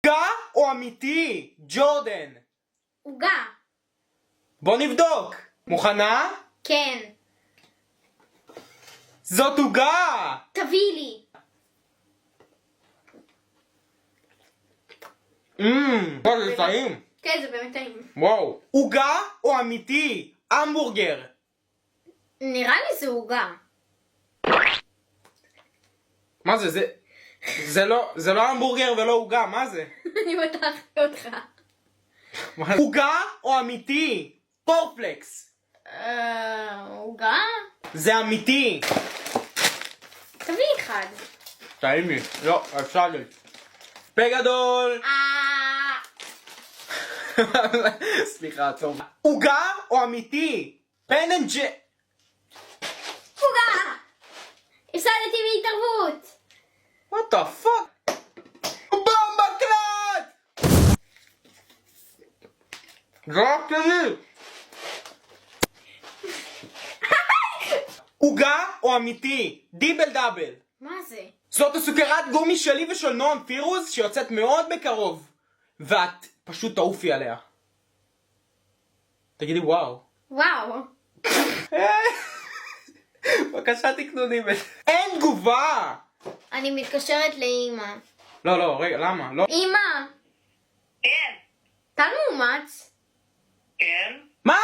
עוגה או אמיתי? ג'ורדן. עוגה. בוא נבדוק. מוכנה? כן. זאת עוגה! תביא לי. וואו, זה טעים. כן, זה באמת טעים. וואו. עוגה או אמיתי? המבורגר. נראה לי זה עוגה. מה זה? זה לא המבורגר ולא עוגה, מה זה? אני מתחתי אותך. עוגה או אמיתי? קורפלקס. עוגה? זה אמיתי. תביא אחד. טעים לי. לא, אפשר לי. פה גדול. סליחה, טוב. עוגה או אמיתי? פן אנד ג'ה... עוגה! הפסדתי בהתערבות. What the fuck? בומבה קלט! זרקתי לי! עוגה או אמיתי? דיבל דאבל. מה זה? זאת הסוכרת גומי שלי ושל נועם פירוז שיוצאת מאוד בקרוב. ואת פשוט תעופי עליה. תגידי וואו. וואו. בבקשה תקנו דיבל. אין תגובה! אני מתקשרת לאמא. לא, רגע, למה? לא. אמא! כן, אתה מאומץ? כן. מה?